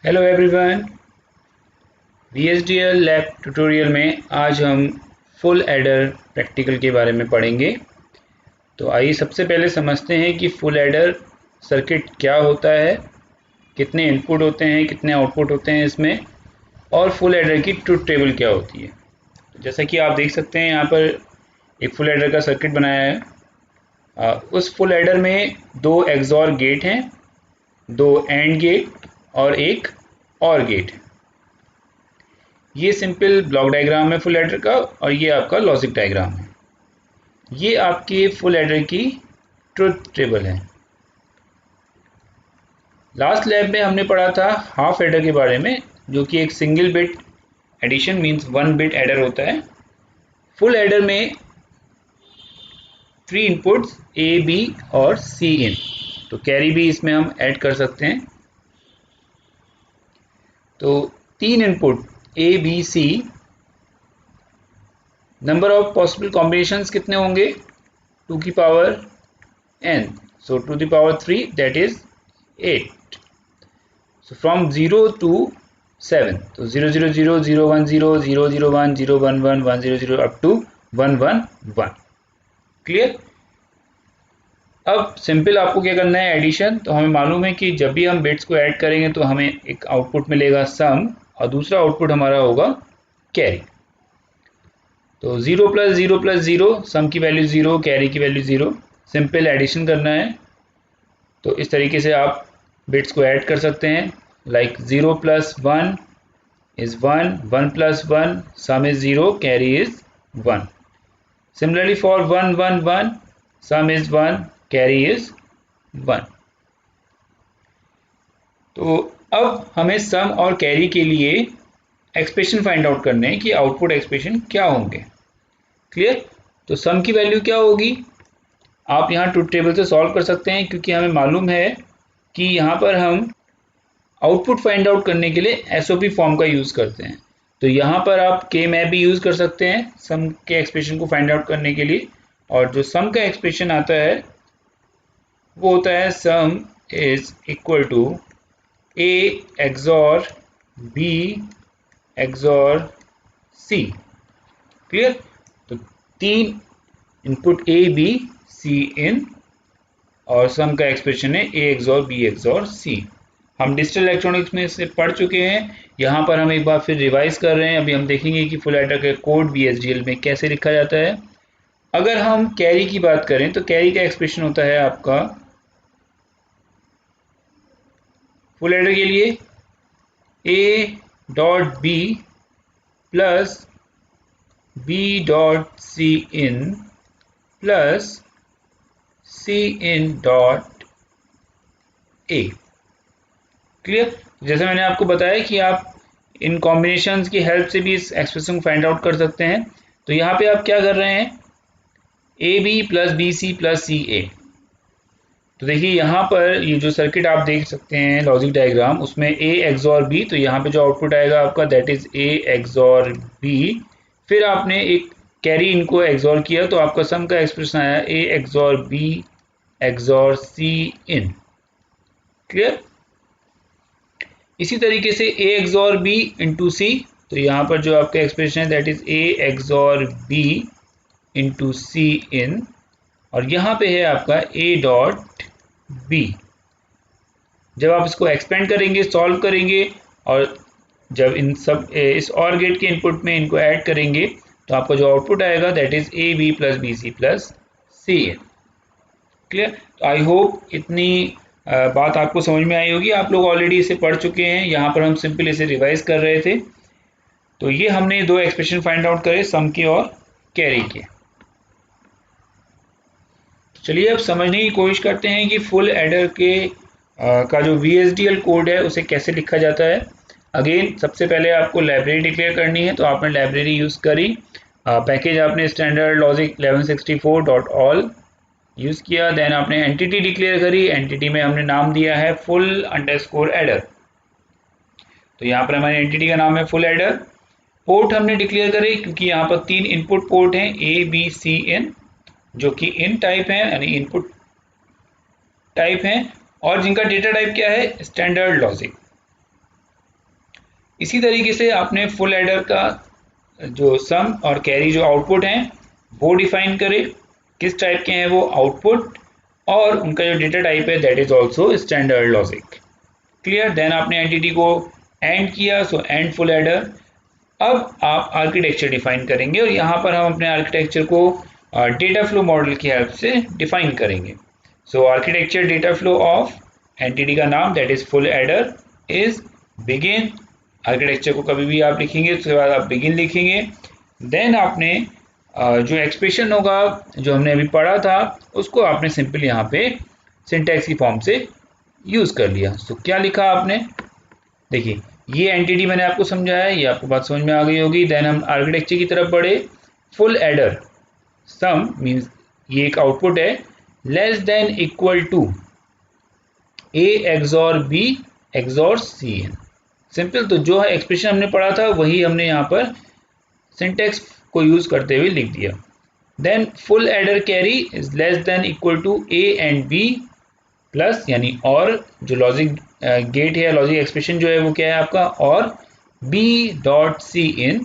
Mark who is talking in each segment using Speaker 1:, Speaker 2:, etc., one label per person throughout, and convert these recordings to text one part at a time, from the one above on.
Speaker 1: Hello everyone, VHDL lab tutorial में आज हम फुल एडर प्रैक्टिकल के बारे में पढ़ेंगे। तो आइए सबसे पहले समझते हैं कि फुल एडर सर्किट क्या होता है, कितने इनपुट होते हैं, कितने आउटपुट होते हैं इसमें, और फुल एडर की ट्रुथ टेबल क्या होती है। तो जैसा कि आप देख सकते हैं यहाँ पर एक फुल एडर का सर्किट बनाया है। उस फुल एडर में दो एक्सॉर गेट हैं, दो एंड गेट और एक और गेट है। ये सिंपल ब्लॉक डायग्राम है फुल एडर का, और ये आपका लॉजिक डायग्राम है। ये आपके फुल एडर की ट्रुथ टेबल है। लास्ट लैब में हमने पढ़ा था हाफ एडर के बारे में, जो कि एक single bit addition means 1 bit adder होता है। फुल एडर में 3 इनपुट्स ए, बी और सी इन, तो कैरी भी इसमें हम ऐड कर सकते हैं। तो 3 input A, B, C, number of possible combinations कितने होंगे? 2 की power n, so 2 the power 3, that is 8. So from 0 to 7, so 0 0 0 0 1 0 0 0 1 0 1 1 1 0 0 up to 1 1 1. Clear? अब सिंपल आपको क्या करना है, एडिशन। तो हमें मालूम है कि जब भी हम बिट्स को ऐड करेंगे तो हमें एक आउटपुट मिलेगा सम, और दूसरा आउटपुट हमारा होगा कैरी। तो 0 प्लस 0, सम की वैल्यू 0, कैरी की वैल्यू 0। सिंपल एडिशन करना है। तो इस तरीके से आप बिट्स को ऐड कर सकते हैं, like 0 plus 1 is 1, 1 plus 1, some is 0, carry is 1। Similarly for 1 1 1, some is 1, carry is 1। तो अब हमें सम और कैरी के लिए एक्सप्रेशन फाइंड आउट करने हैं कि आउटपुट एक्सप्रेशन क्या होंगे। क्लियर? तो सम की वैल्यू क्या होगी, आप यहाँ ट्रुथ टेबल से सॉल्व कर सकते हैं, क्योंकि हमें मालूम है कि यहाँ पर हम आउटपुट फाइंड आउट करने के लिए एसओपी फॉर्म का यूज़ करते हैं। तो यहाँ पर आप के मैप भी यूज़ कर सकते हैं सम के एक्सप्रेशन को फाइंड आउट करने के लिए। और जो सम का एक्सप्रेशन आता है वो होता है sum is equal to A XOR B XOR C. Clear? तो 3 input A, B, C in, और सम का एक्सप्रेशन है ए एक्सॉर बी एक्सॉर सी। हम डिजिटल इलेक्ट्रॉनिक्स में इससे पढ़ चुके हैं, यहाँ पर हम एक बार फिर रिवाइज कर रहे हैं। अभी हम देखेंगे कि फुल एडर का कोड VHDL में कैसे लिखा जाता है। अगर हम कैरी की बात करें तो कैरी का एक्सप्रेशन होता है आपका फुल एडर के लिए A dot B plus B dot C in plus C in dot A. Clear? जैसे मैंने आपको बताया कि आप इन कॉम्बिनेशंस की हेल्प से भी इस एक्सप्रेशन को फाइंड आउट कर सकते हैं। तो यहाँ पे आप क्या कर रहे हैं, A B plus B C plus C A. तो देखिए यहाँ पर ये जो सर्किट आप देख सकते हैं लॉजिक डायग्राम, उसमें ए एक्सॉर बी, तो यहाँ पे जो आउटपुट आएगा आपका that is A XOR B. फिर आपने एक कैरी इनको एक्सॉर किया तो आपका सम का एक्सप्रेशन आया A XOR B XOR C in. Clear? इसी तरीके से A XOR B into C, तो यहाँ पर जो आपका एक्सप्रेशन है that is A XOR B into C in, और यहाँ पे है आपका ए डॉट बी। जब आप इसको एक्सपेंड करेंगे, सॉल्व करेंगे, और जब इन सब इस और गेट के इनपुट में इनको ऐड करेंगे तो आपका जो आउटपुट आएगा that is A B plus B C plus C in. Clear? तो आई होप इतनी बात आपको समझ में आई होगी। आप लोग ऑलरेडी इसे पढ़ चुके हैं, यहाँ पर हम सिंपल इसे रिवाइज कर रहे थे। तो ये हमने दो एक्सप्रेशन फाइंड आउट करे, सम के और कैरी के। चलिए अब समझने की कोशिश करते हैं कि फुल एडर के का जो VHDL कोड है उसे कैसे लिखा जाता है। अगेन सबसे पहले आपको लाइब्रेरी डिक्लेयर करनी है, तो आपने लाइब्रेरी यूज़ करी। पैकेज आपने स्टैंडर्ड लॉजिक 1164.all यूज़ किया। देन आपने एंटिटी डिक्लेयर करी, एंटिटी में हमने नाम दिया है फुल अंडरस्कोर एडर। तो यहाँ पर हमारी एंटिटी का नाम है फुल एडर। पोर्ट हमने डिक्लेयर करे, क्योंकि यहाँ पर 3 इनपुट पोर्ट हैं ए बी सी इन, जो कि इन टाइप है यानी इनपुट टाइप हैं, और जिनका डेटा टाइप क्या है, स्टैंडर्ड लॉजिक। इसी तरीके से आपने फुल एडर का जो सम और कैरी जो आउटपुट हैं वो डिफाइन करें, किस टाइप के हैं वो आउटपुट, और उनका जो डेटा टाइप है that is also standard logic. Clear. Then आपने एंटिटी को एंड किया, सो एंड फुल एडर। अब आप आर्किटेक्चर डिफाइन करेंगे और यहाँ पर हम अपने आर्किटेक्चर को डेटा फ्लो मॉडल की हेल्प से डिफाइन करेंगे। So architecture data flow of entity का नाम that is full adder is begin. Architecture को कभी भी आप लिखेंगे उसके बाद आप बिगिन लिखेंगे। देन आपने जो एक्सप्रेशन होगा जो हमने अभी पढ़ा था उसको आपने सिंपल यहाँ पे सिंटैक्स की फॉर्म से यूज़ कर लिया। सो क्या लिखा आपने, देखिए ये एंटिटी मैंने आपको समझाया, ये आपको बात समझ में आ गई होगी। देन हम आर्किटेक्चर की तरफ बढ़े। फुल एडर सम मीन्स ये एक आउटपुट है, less than equal to A XOR B XOR C in. Simple, तो जो है एक्सप्रेशन हमने पढ़ा था वही हमने यहाँ पर सिंटेक्स को यूज करते हुए लिख दिया। Then full adder carry is less than equal to A and B plus, यानी और जो लॉजिक गेट है, लॉजिक एक्सप्रेशन जो है वो क्या है आपका, और B dot C in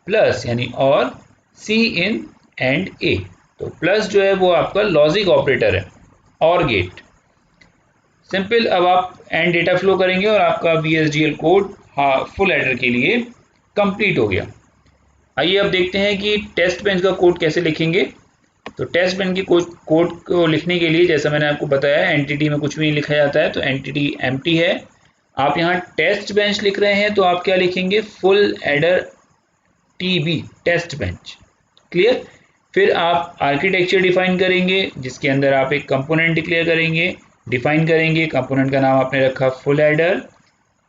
Speaker 1: plus, यानी और सी इन एंड ए। तो प्लस जो है वो आपका लॉजिक ऑपरेटर है और गेट। सिंपल, अब आप एंड डेटा फ्लो करेंगे और आपका VHDL कोड फुल एडर के लिए कंप्लीट हो गया। आइए अब देखते हैं कि टेस्ट बेंच का कोड कैसे लिखेंगे। तो टेस्ट बेंच के कोड को लिखने के लिए जैसा मैंने आपको बताया एंटिटी में कुछ भी नहीं लिखा जाता है, तो एंटिटी एम्प्टी है। आप यहाँ टेस्ट बेंच लिख रहे हैं तो आप क्या लिखेंगे, full adder TB test bench. Clear. फिर आप आर्किटेक्चर डिफाइन करेंगे जिसके अंदर आप एक कंपोनेंट डिक्लेयर करेंगे, डिफाइन करेंगे। कंपोनेंट का नाम आपने रखा फुल एडर।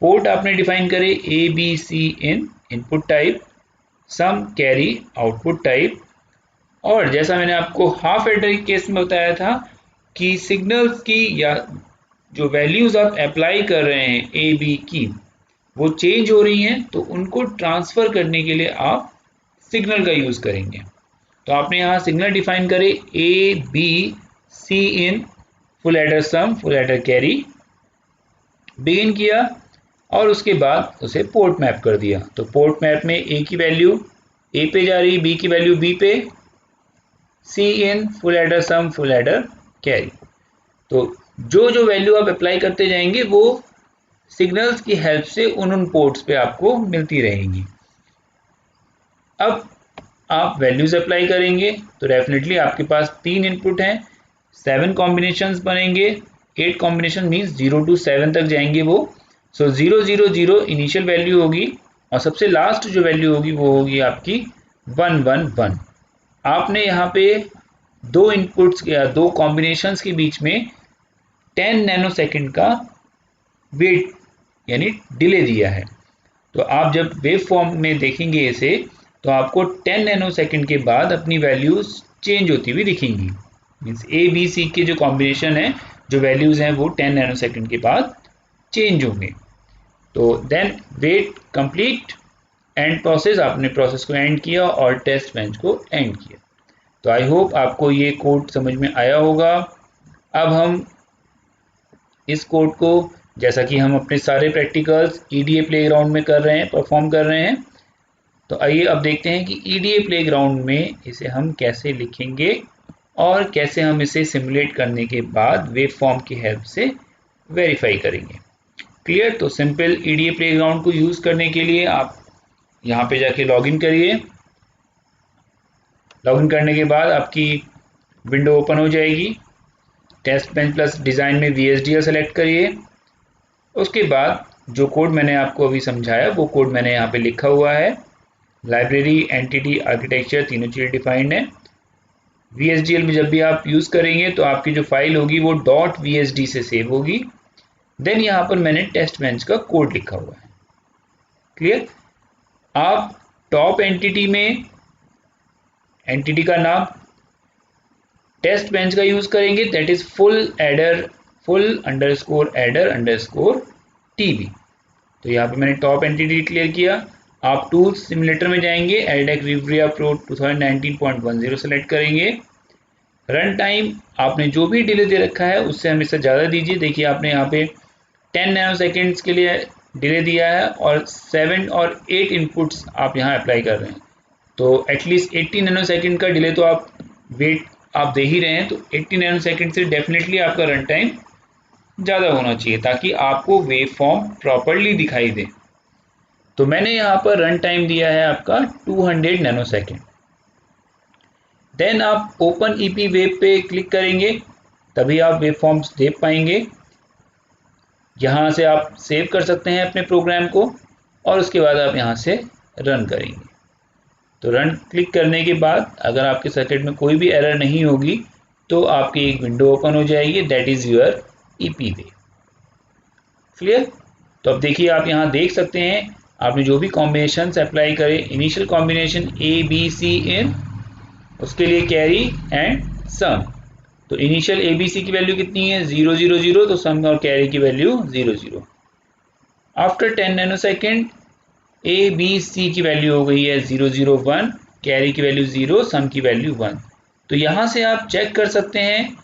Speaker 1: पोर्ट आपने डिफाइन करे ABC in input type, sum carry output type. और जैसा मैंने आपको हाफ एडर के केस में बताया था कि सिग्नल्स की या जो वैल्यूज आप अप्लाई कर रहे हैं AB की वो चेंज हो रही हैं, तो उनको ट्रांसफर करने के लिए आप सिग्नल का यूज करेंगे। तो आपने यहाँ सिग्नल डिफाइन करे ABC in full adder sum full adder carry, begin किया और उसके बाद उसे पोर्ट मैप कर दिया। तो पोर्ट मैप में ए की वैल्यू ए पे जा रही, बी की वैल्यू बी पे, C in full adder sum full adder carry. तो जो जो वैल्यू आप अप्लाई करते जाएंगे वो सिग्नल्स की हेल्प से उन पोर्ट्स पे आपको मिलती रहेंगी। अब आप वैल्यूज अप्लाई करेंगे तो डेफिनेटली आपके पास 3 इनपुट हैं, 7 कॉम्बिनेशंस बनेंगे। 8 कॉम्बिनेशन मीन्स 0 to 7 तक जाएंगे वो। सो 0 0 0 इनिशियल वैल्यू होगी और सबसे लास्ट जो वैल्यू होगी वो होगी आपकी 1 1 1। आपने यहाँ पे दो इनपुट्स या दो कॉम्बिनेशंस के बीच में 10 नैनोसेकंड का वेट यानी डिले दिया है। तो आप जब वेव फॉर्म में देखेंगे इसे तो आपको 10 नैनोसेकंड के बाद अपनी वैल्यूज चेंज होती हुई दिखेंगी। मीन्स ABC के जो कॉम्बिनेशन है, जो वैल्यूज हैं वो 10 नैनोसेकंड के बाद चेंज होंगे। तो then wait complete, end process, आपने प्रोसेस को एंड किया और टेस्ट बेंच को एंड किया। तो आई होप आपको ये कोड समझ में आया होगा। अब हम इस कोड को, जैसा कि हम अपने सारे प्रैक्टिकल्स EDA प्लेग्राउंड में कर रहे हैं, परफॉर्म कर रहे हैं, तो आइए अब देखते हैं कि EDA प्लेग्राउंड में इसे हम कैसे लिखेंगे और कैसे हम इसे सिमुलेट करने के बाद वेव फॉर्म की हेल्प से वेरीफाई करेंगे। क्लियर। तो सिंपल EDA प्लेग्राउंड को यूज़ करने के लिए आप यहाँ पे जाके लॉगिन करिए। लॉगिन करने के बाद आपकी विंडो ओपन हो जाएगी। टेस्ट बेंच प्लस डिज़ाइन में VHDL सेलेक्ट करिए। उसके बाद जो कोड मैंने आपको अभी समझाया वो कोड मैंने यहाँ पे लिखा हुआ है। लाइब्रेरी, एंटिटी, आर्किटेक्चर तीनों चीज़ें डिफाइंड है। VHDL में जब भी आप यूज़ करेंगे तो आपकी जो फाइल होगी वो .VHD से सेव होगी। देन यहाँ पर मैंने टेस्ट बेंच का कोड लिखा हुआ है। क्लियर। आप टॉप एंटिटी में एंटिटी का नाम टेस्ट बेंच का यूज करेंगे, that is full adder full underscore adder underscore TB। तो यहाँ पे मैंने टॉप एंटिटी डिक्लेयर किया। आप टूल्स सिमुलेटर में जाएंगे, एलडेक विब्रिया प्रो 2019.10 सेलेक्ट करेंगे। रन टाइम आपने जो भी डिले दे रखा है उससे हमेशा ज़्यादा दीजिए। देखिए आपने यहाँ पे 10 नैनोसेकेंड्स के लिए डिले दिया है और 7 और 8 इनपुट्स आप यहाँ अप्लाई कर रहे हैं, तो एटलीस्ट 80 नैनो सेकेंड का डिले तो आप वेट आप दे ही रहे हैं, तो 80 नैनो सेकेंड से डेफिनेटली आपका रन टाइम ज़्यादा होना चाहिए ताकि आपको वेव फॉर्म प्रॉपरली दिखाई दे। तो मैंने यहाँ पर रन टाइम दिया है आपका 200 नैनो सेकेंड। देन आप ओपन ईपी वेब पे क्लिक करेंगे, तभी आप वेव फॉर्म्स देख पाएंगे। यहाँ से आप सेव कर सकते हैं अपने प्रोग्राम को और उसके बाद आप यहाँ से रन करेंगे। तो रन क्लिक करने के बाद अगर आपके सर्किट में कोई भी एरर नहीं होगी तो आपकी एक विंडो ओपन हो जाएगी, that is your EP web. Clear? तो अब देखिए, आप यहाँ देख सकते हैं आपने जो भी कॉम्बिनेशन अप्लाई करे, initial combination A B C in, उसके लिए कैरी एंड सम। तो इनिशियल ए बी सी की वैल्यू कितनी है 0 0 0, तो सम और कैरी की value 0 0। After 10 nano second A B C की वैल्यू हो गई है 0 0 1, कैरी की वैल्यू 0, सम की वैल्यू 1। तो यहाँ से आप चेक कर सकते हैं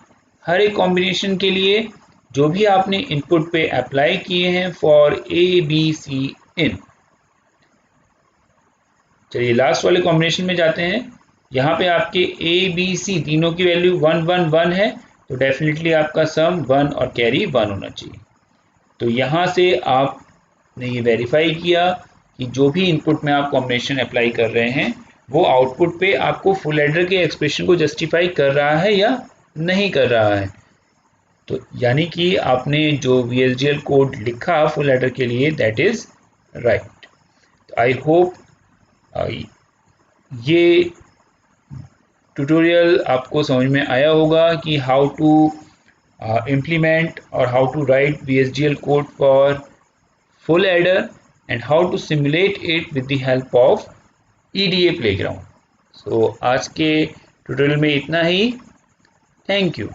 Speaker 1: हर एक कॉम्बिनेशन के लिए जो भी आपने इनपुट पे अप्लाई किए हैं फॉर ए बी सी इन। चलिए लास्ट वाले कॉम्बिनेशन में जाते हैं। यहाँ पे आपके ए बी सी तीनों की वैल्यू 1 1 1 है, तो डेफिनेटली आपका सम 1 और कैरी 1 होना चाहिए। तो यहाँ से आपने ये वेरीफाई किया कि जो भी इनपुट में आप कॉम्बिनेशन अप्लाई कर रहे हैं वो आउटपुट पे आपको फुल एडर के एक्सप्रेशन को जस्टिफाई कर रहा है या नहीं कर रहा है। तो यानी कि आपने जो VHDL कोड लिखा फुल एडर के लिए that is right. I hope ये ट्यूटोरियल आपको समझ में आया होगा कि how to implement or how to write VHDL code for full adder and how to simulate it with the help of EDA playground। So आज के ट्यूटोरियल में इतना ही। Thank you.